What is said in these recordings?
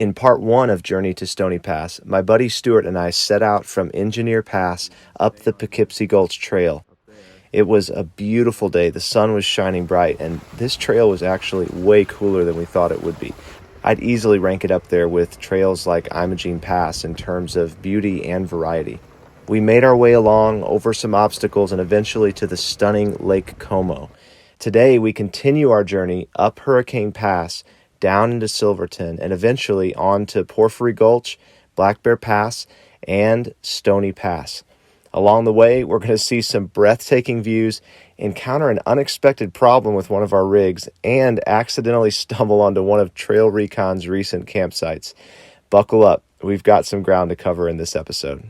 In part one of Journey to Stony Pass, my buddy Stuart and I set out from Engineer Pass up the Poughkeepsie Gulch Trail. It was a beautiful day. The sun was shining bright, and this trail was actually way cooler than we thought it would be. I'd easily rank it up there with trails like Imogene Pass in terms of beauty and variety. We made our way along over some obstacles and eventually to the stunning Lake Como. Today, we continue our journey up Hurricane Pass, down into Silverton, and eventually on to Porphyry Gulch, Black Bear Pass, and Stony Pass. Along the way, we're going to see some breathtaking views, encounter an unexpected problem with one of our rigs, and accidentally stumble onto one of TRAILRECON's recent campsites. Buckle up. We've got some ground to cover in this episode.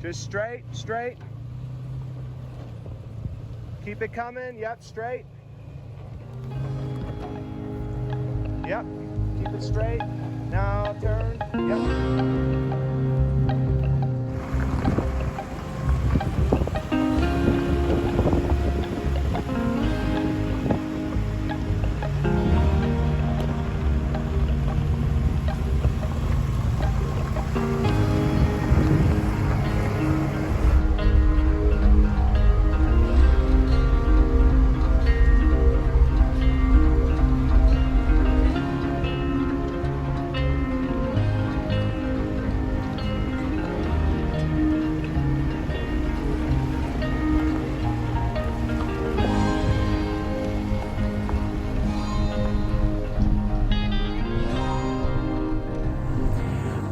Just straight. Keep it coming. Yep, straight. Yep, keep it straight. Now turn. Yep.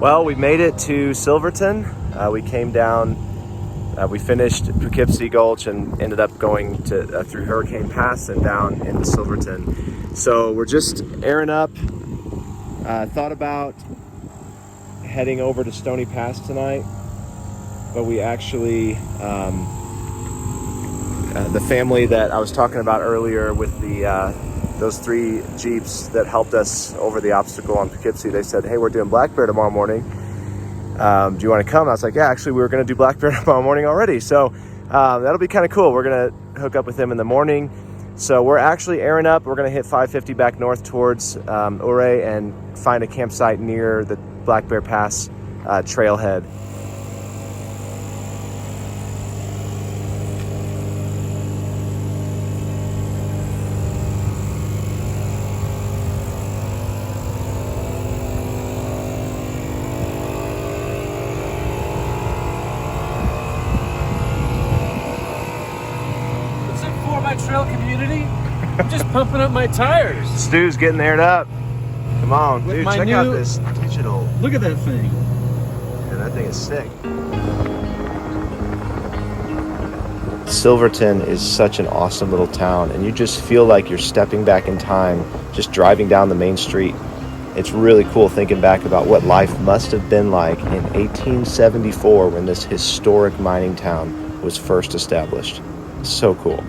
Well, we made it to Silverton. We came down, we finished Poughkeepsie Gulch and ended up going to through Hurricane Pass and down into Silverton. So we're just airing up. Thought about heading over to Stony Pass tonight, but we actually, the family that I was talking about earlier with those 3 Jeeps that helped us over the obstacle on Poughkeepsie, they said, hey, we're doing Black Bear tomorrow morning. Do you want to come? I was like, yeah, actually, we were going to do Black Bear tomorrow morning already. So that'll be kind of cool. We're going to hook up with them in the morning. So we're actually airing up. We're going to hit 550 back north towards Ouray and find a campsite near the Black Bear Pass trailhead. Trail community, I'm just pumping up my tires. Stu's getting aired up. Come on, with dude, my check out this digital. Look at that thing. Yeah, that thing is sick. Silverton is such an awesome little town, and you just feel like you're stepping back in time, just driving down the main street. It's really cool thinking back about what life must have been like in 1874 when this historic mining town was first established. So cool.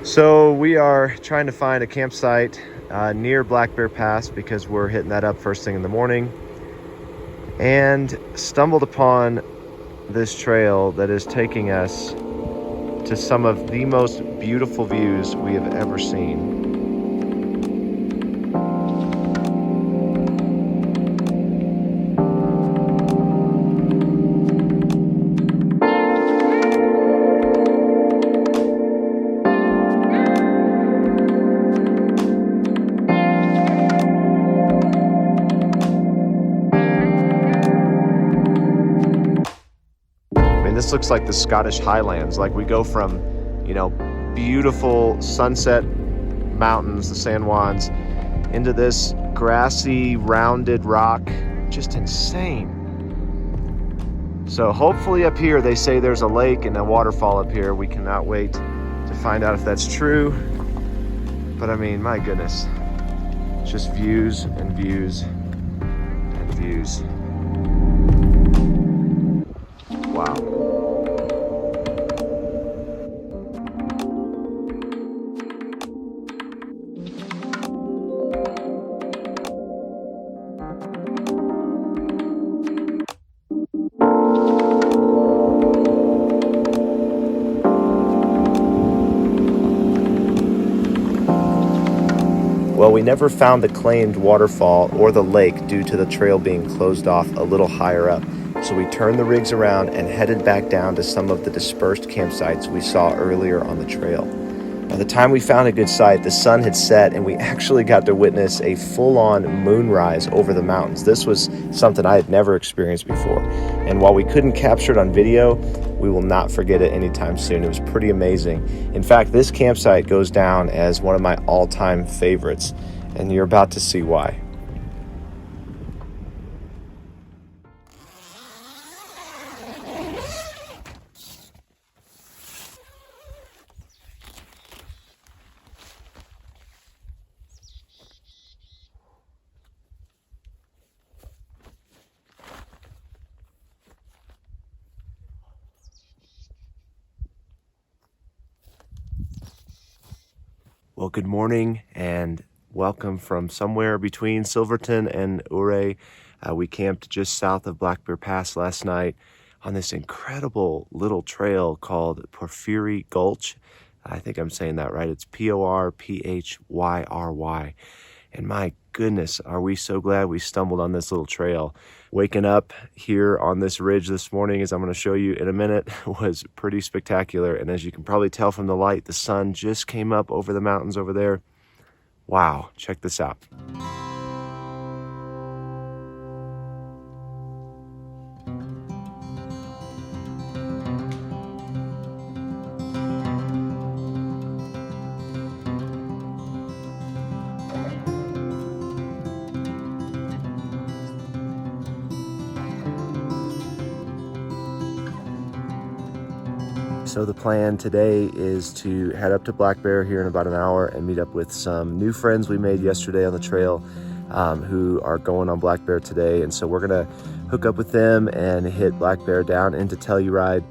So we are trying to find a campsite near Black Bear Pass because we're hitting that up first thing in the morning, and stumbled upon this trail that is taking us to some of the most beautiful views we have ever seen. This looks like the Scottish Highlands. Like we go from, you know, beautiful sunset mountains, the San Juans, into this grassy, rounded rock. Just insane. So hopefully up here, they say there's a lake and a waterfall up here. We cannot wait to find out if that's true. But I mean, my goodness, just views and views and views. Wow. Well, we never found the claimed waterfall or the lake due to the trail being closed off a little higher up. So we turned the rigs around and headed back down to some of the dispersed campsites we saw earlier on the trail. By the time we found a good site, the sun had set and we actually got to witness a full-on moonrise over the mountains. This was something I had never experienced before. And while we couldn't capture it on video, we will not forget it anytime soon. It was pretty amazing. In fact, this campsite goes down as one of my all-time favorites, and you're about to see why. Well, good morning and welcome from somewhere between Silverton and Ouray. We camped just south of Black Bear Pass last night on this incredible little trail called Porphyry Gulch. I think I'm saying that right. It's Porphyry. And my goodness, are we so glad we stumbled on this little trail. Waking up here on this ridge this morning, as I'm going to show you in a minute, was pretty spectacular. And as you can probably tell from the light, the sun just came up over the mountains over there. Wow, check this out. So the plan today is to head up to Black Bear here in about an hour and meet up with some new friends we made yesterday on the trail who are going on Black Bear today. And so we're gonna hook up with them and hit Black Bear down into Telluride,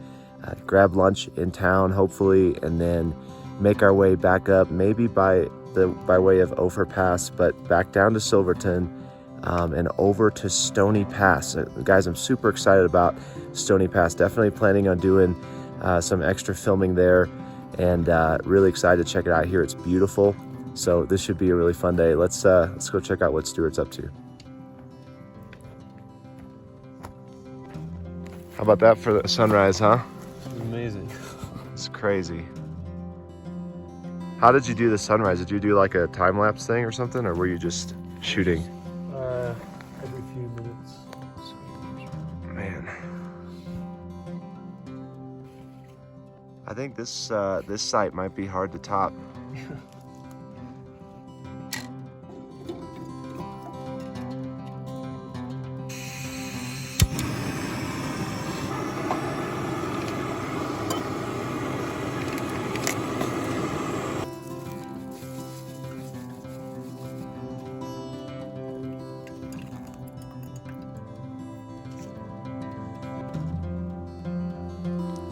grab lunch in town hopefully, and then make our way back up, maybe by way of Overpass, but back down to Silverton and over to Stony Pass. Guys, I'm super excited about Stony Pass. Definitely planning on doing some extra filming there, and really excited to check it out here. It's beautiful, so this should be a really fun day. Let's go check out what Stuart's up to. How about that for the sunrise, huh? Amazing. It's crazy. How did you do the sunrise? Did you do like a time-lapse thing or something, or were you just shooting? Every few minutes. Man, I think this site might be hard to top.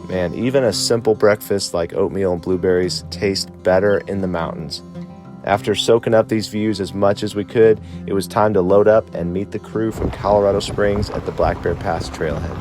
Man, even a simple breakfast like oatmeal and blueberries tastes better in the mountains. After soaking up these views as much as we could, it was time to load up and meet the crew from Colorado Springs at the Black Bear Pass trailhead.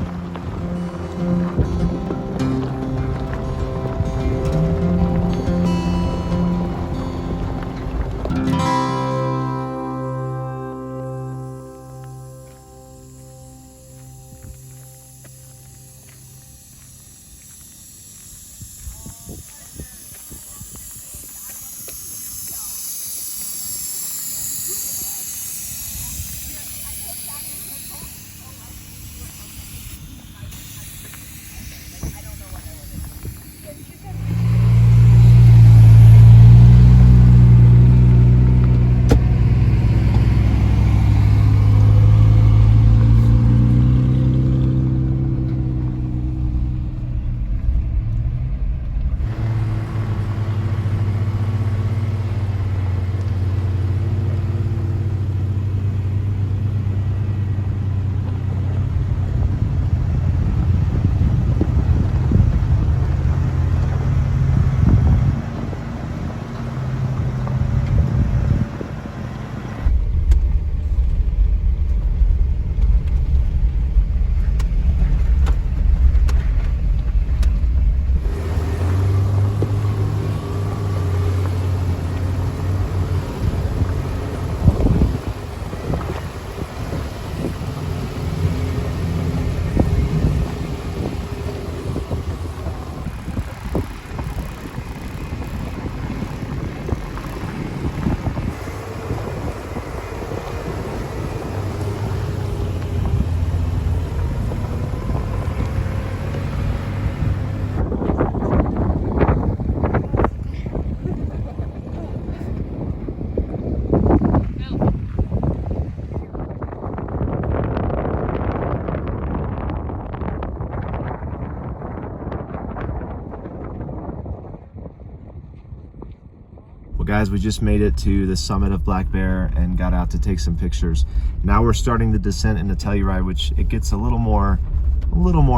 Well, guys, we just made it to the summit of Black Bear and got out to take some pictures. Now we're starting the descent into Telluride, which it gets a little more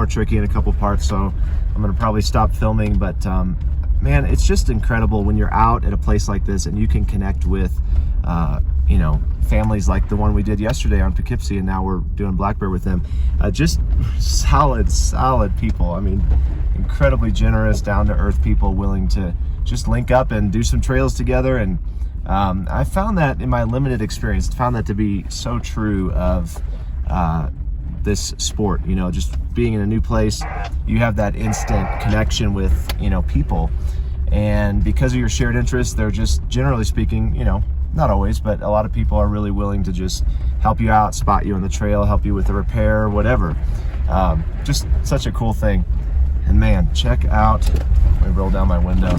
tricky in a couple parts, so I'm gonna probably stop filming. But man, it's just incredible when you're out at a place like this and you can connect with you know, families like the one we did yesterday on Poughkeepsie, and now we're doing Black Bear with them. Just solid people. I mean, incredibly generous, down-to-earth people willing to just link up and do some trails together. And I found that in my limited experience, found that to be so true of this sport. You know, just being in a new place, you have that instant connection with, you know, people, and because of your shared interests, they're just, generally speaking, you know, not always, but a lot of people are really willing to just help you out, spot you on the trail, help you with the repair, whatever. Just such a cool thing. And man, check out, let me roll down my window,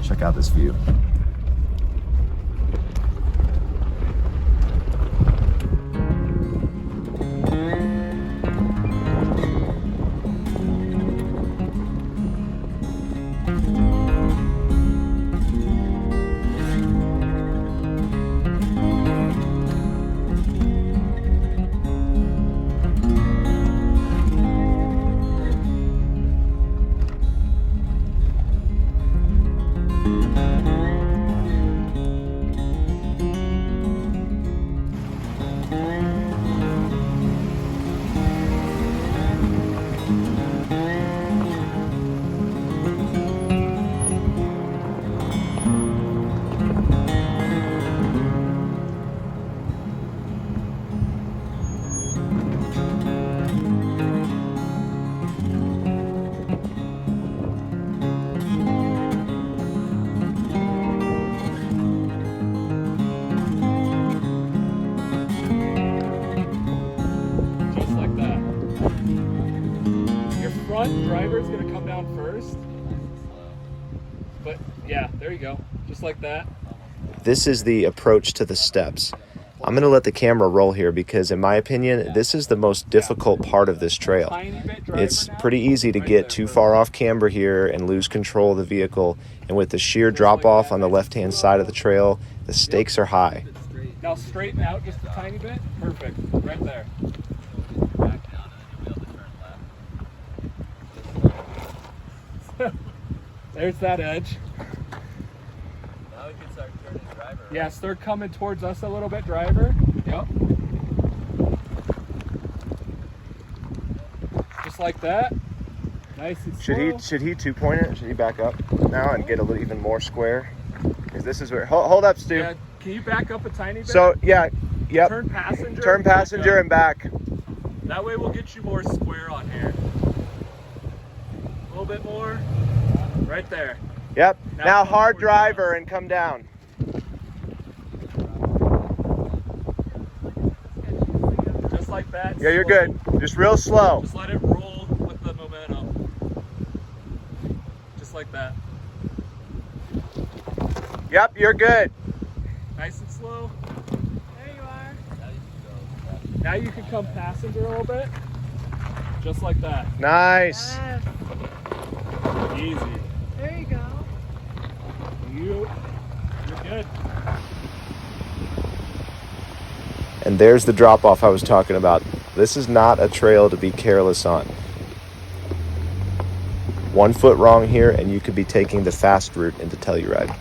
check out this view. Driver's gonna come down first, but yeah, there you go, just like that. This is the approach to the steps. I'm going to let the camera roll here because, in my opinion, this is the most difficult part of this trail. It's pretty easy to get too far off camber here and lose control of the vehicle, and with the sheer drop-off on the left-hand side of the trail, the stakes are high. Now straighten out just a tiny bit. Perfect, right there. There's that edge. Now we can start turning driver. Right? Yes, they're coming towards us a little bit, driver. Yep. Just like that. Nice and slow. Should he 2-point it? Should he back up now and get a little even more square? Because this is where, hold up, Stu. Yeah, can you back up a tiny bit? So yeah, yep. Turn passenger. Turn passenger and back. That way we'll get you more square on here. A little bit more. Right there. Yep. Now come hard towards driver and come down. Just like that. Yeah, you're slow. good. Just real slow. Just let it roll with the momentum. Just like that. Yep, you're good. Nice and slow. There you are. Now you can come passenger a little bit. Just like that. Nice. Yes. Easy. There you go. You're good. And there's the drop off I was talking about. This is not a trail to be careless on. 1 foot wrong here and you could be taking the fast route into Telluride.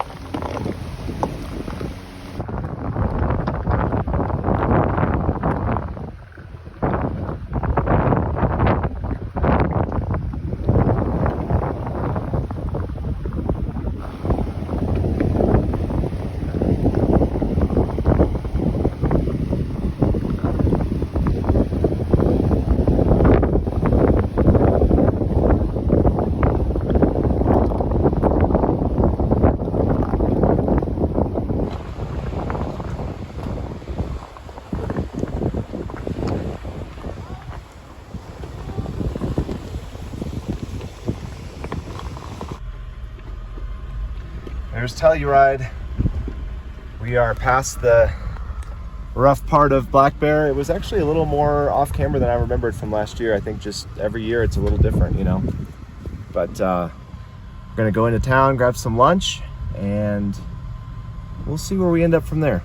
There's Telluride. We are past the rough part of Black Bear. It was actually a little more off camera than I remembered from last year. I think just every year it's a little different, you know. But we're gonna go into town, grab some lunch, and we'll see where we end up from there.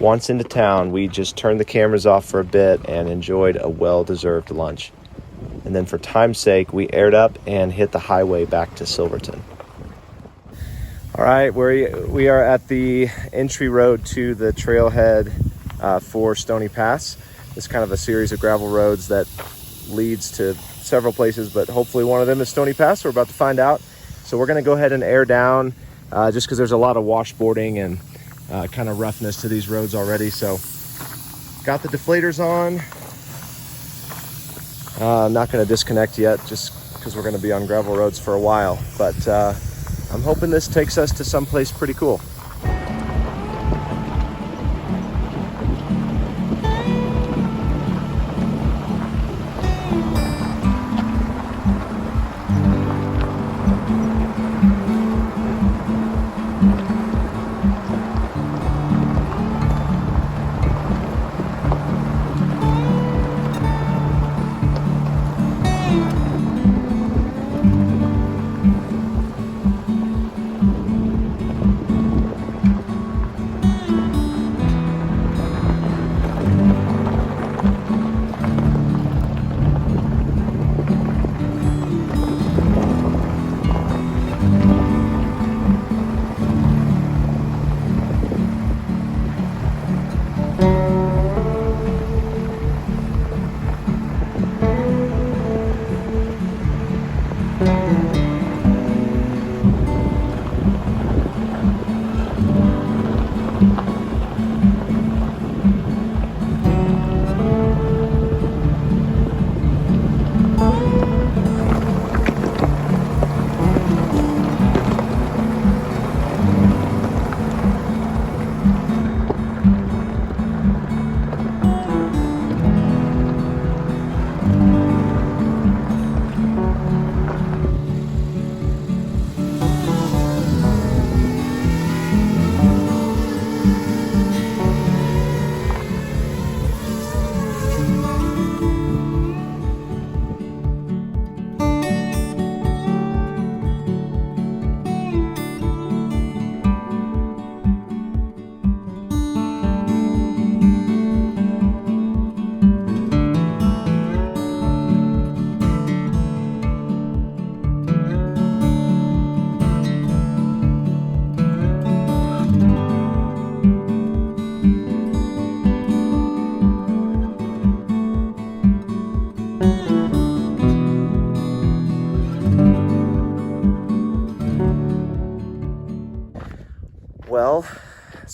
Once into town, we just turned the cameras off for a bit and enjoyed a well-deserved lunch. And then for time's sake, we aired up and hit the highway back to Silverton. All right, we are at the entry road to the trailhead for Stony Pass. It's kind of a series of gravel roads that leads to several places, but hopefully one of them is Stony Pass. We're about to find out. So we're gonna go ahead and air down just because there's a lot of washboarding and kind of roughness to these roads already. So got the deflators on. I'm not going to disconnect yet just because we're going to be on gravel roads for a while, but I'm hoping this takes us to someplace pretty cool.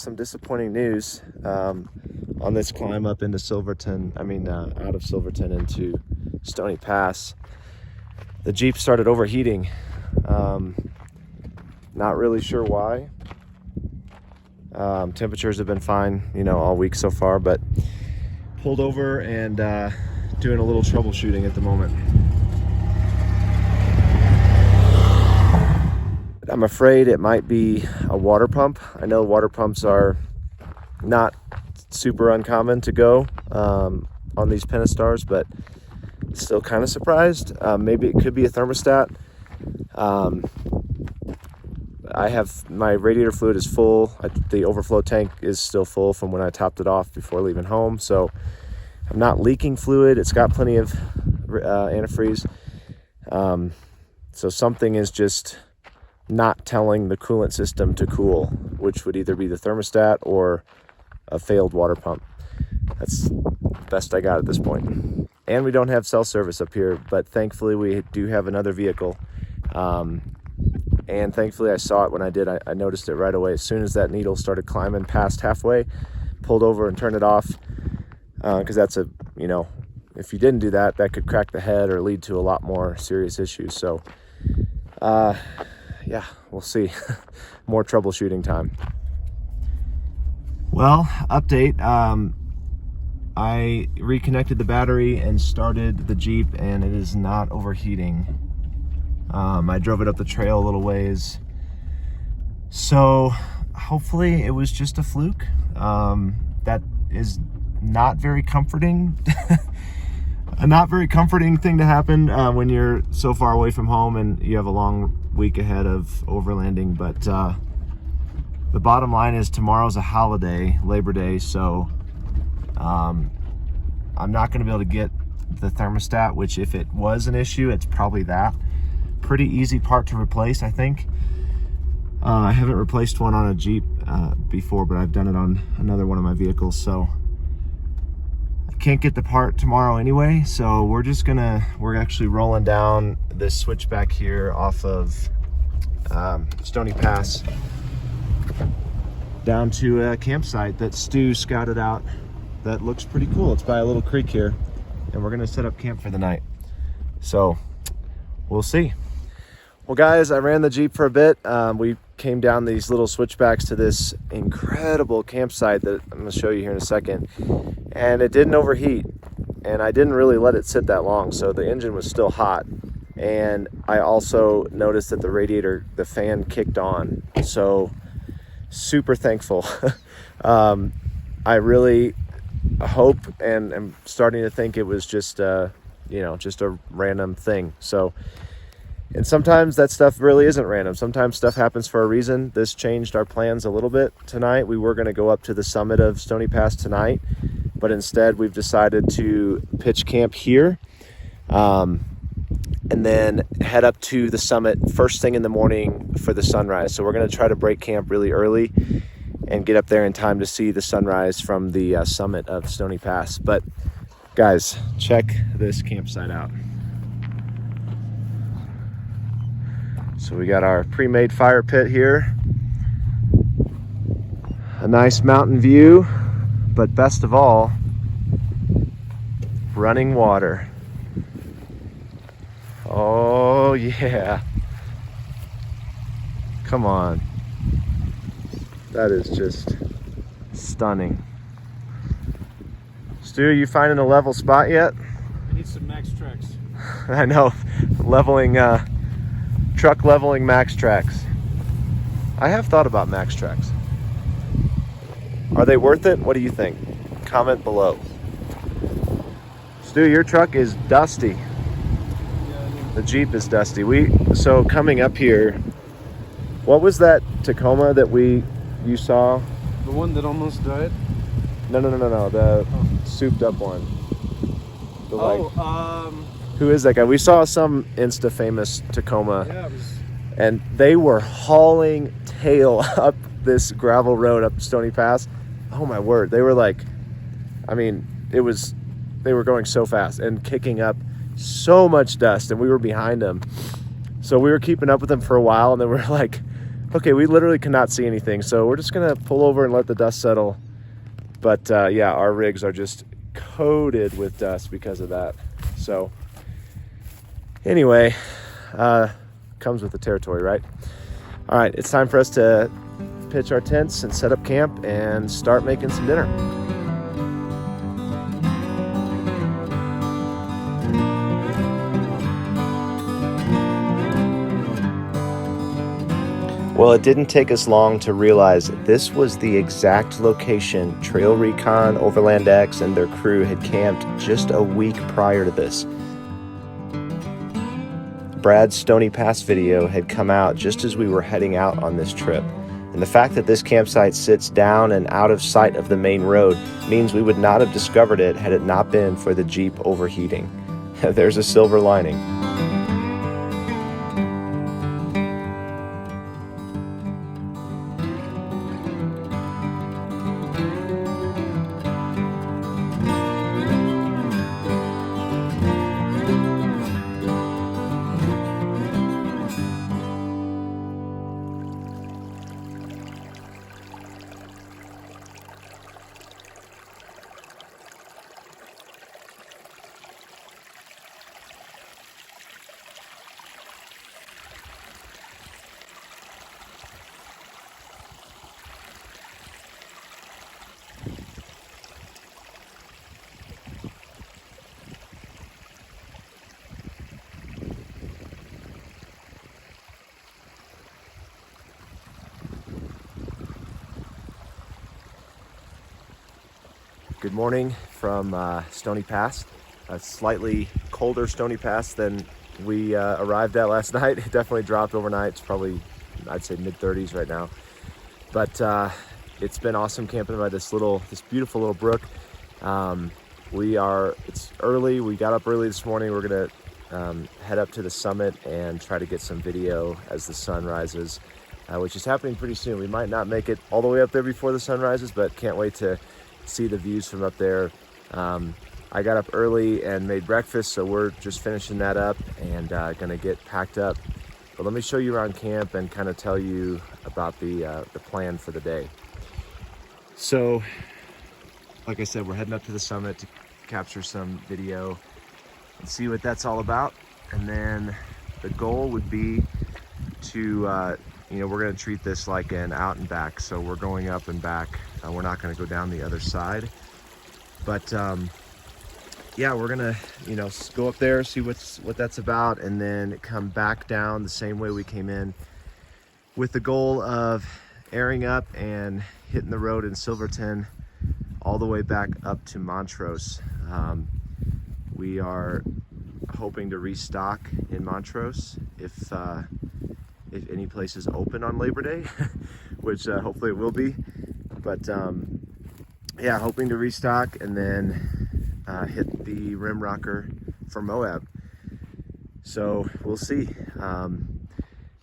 some disappointing news on this climb up into Silverton. Out of Silverton into Stony Pass. The Jeep started overheating. Not really sure why. Temperatures have been fine, all week so far, but pulled over and doing a little troubleshooting at the moment. I'm afraid it might be a water pump. I know water pumps are not super uncommon to go on these Pentastars, but still kind of surprised. Maybe it could be a thermostat. I have my radiator fluid is full. The overflow tank is still full from when I topped it off before leaving home, so I'm not leaking fluid. It's got plenty of antifreeze. So something is just not telling the coolant system to cool, which would either be the thermostat or a failed water pump. That's the best I got at this point. And we don't have cell service up here, but thankfully we do have another vehicle. And thankfully I saw it when I did. I noticed it right away. As soon as that needle started climbing past halfway, pulled over and turned it off. Because that's if you didn't do that, that could crack the head or lead to a lot more serious issues. So, yeah, we'll see. More troubleshooting time. Well, update. I reconnected the battery and started the Jeep, and it is not overheating. I drove it up the trail a little ways. So hopefully it was just a fluke. That is not very comforting. A not very comforting thing to happen when you're so far away from home and you have a long week ahead of overlanding. But the bottom line is tomorrow's a holiday, Labor Day, so I'm not going to be able to get the thermostat, which if it was an issue, it's probably that. Pretty easy part to replace, I think. I haven't replaced one on a Jeep before, but I've done it on another one of my vehicles, so I can't get the part tomorrow anyway. So we're actually rolling down this switchback here off of Stony Pass down to a campsite that Stu scouted out that looks pretty cool. It's by a little creek here, and we're gonna set up camp for the night. So we'll see. Well guys, I ran the Jeep for a bit. We came down these little switchbacks to this incredible campsite that I'm gonna show you here in a second. And it didn't overheat. And I didn't really let it sit that long, so the engine was still hot. And I also noticed that the fan kicked on. So super thankful. I really hope and am starting to think it was just just a random thing. So, and sometimes that stuff really isn't random. Sometimes stuff happens for a reason. This changed our plans a little bit tonight. We were going to go up to the summit of Stony Pass tonight, but instead we've decided to pitch camp here and then head up to the summit first thing in the morning for the sunrise. So we're going to try to break camp really early and get up there in time to see the sunrise from the summit of Stony Pass. But guys, check this campsite out. So we got our pre-made fire pit here. A nice mountain view, but best of all, running water. Oh yeah. Come on. That is just stunning. Stu, you finding a level spot yet? I need some max tracks. I know, truck leveling max tracks. I have thought about max tracks. Are they worth it? What do you think? Comment below. Stu, your truck is dusty. The Jeep is dusty. So coming up here, what was that Tacoma that you saw? The one that almost died? No. The souped up one. Who is that guy? We saw some Insta famous Tacoma. Yeah, and they were hauling tail up this gravel road up Stony Pass. Oh my word. They were they were going so fast and kicking up so much dust, and we were behind them. So we were keeping up with them for a while, and then we were like, Okay, we literally cannot see anything, so we're just gonna pull over and let the dust settle. But yeah, our rigs are just coated with dust because of that. So anyway, comes with the territory, right? All right, it's time for us to pitch our tents and set up camp and start making some dinner. Well, it didn't take us long to realize this was the exact location TRAILRECON, Overland X, and their crew had camped just a week prior to this. Brad's Stony Pass video had come out just as we were heading out on this trip. And the fact that this campsite sits down and out of sight of the main road means we would not have discovered it had it not been for the Jeep overheating. There's a silver lining. Good morning from Stony Pass, a slightly colder Stony Pass than we arrived at last night. It definitely dropped overnight. It's probably, I'd say, mid-30s right now. But it's been awesome camping by this beautiful little brook. It's early. We got up early this morning. We're gonna head up to the summit and try to get some video as the sun rises, which is happening pretty soon. We might not make it all the way up there before the sun rises, but can't wait to see the views from up there. I got up early and made breakfast, so we're just finishing that up and gonna get packed up. But let me show you around camp and kind of tell you about the plan for the day. So, like I said, we're heading up to the summit to capture some video and see what that's all about. And then the goal would be to, we're gonna treat this like an out and back. So we're going up and back. We're not gonna go down the other side. But yeah, we're gonna, go up there, see what that's about, and then come back down the same way we came in, with the goal of airing up and hitting the road in Silverton all the way back up to Montrose. We are hoping to restock in Montrose if any place is open on Labor Day, which hopefully it will be. But yeah, hoping to restock and then hit the rim rocker for Moab. So we'll see.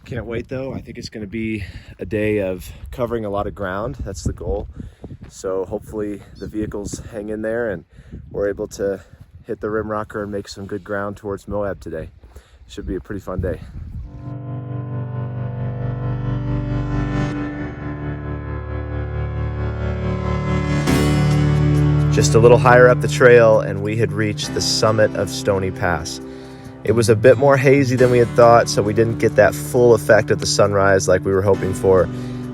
Can't wait though. I think it's going to be a day of covering a lot of ground. That's the goal. So hopefully the vehicles hang in there and we're able to hit the rim rocker and make some good ground towards Moab today. Should be a pretty fun day. Just a little higher up the trail and we had reached the summit of Stony Pass. It was a bit more hazy than we had thought, so we didn't get that full effect of the sunrise like we were hoping for.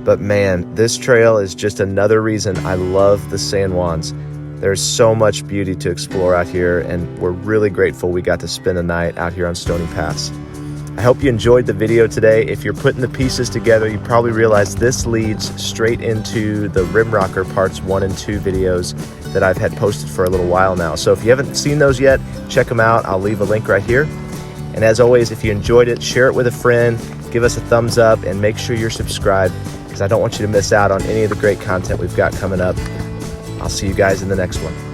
But man, this trail is just another reason I love the San Juans. There's so much beauty to explore out here, and we're really grateful we got to spend a night out here on Stony Pass. I hope you enjoyed the video today. If you're putting the pieces together, you probably realize this leads straight into the Rim Rocker Parts 1 and 2 videos that I've had posted for a little while now. So if you haven't seen those yet, check them out. I'll leave a link right here. And as always, if you enjoyed it, share it with a friend, give us a thumbs up, and make sure you're subscribed, because I don't want you to miss out on any of the great content we've got coming up. I'll see you guys in the next one.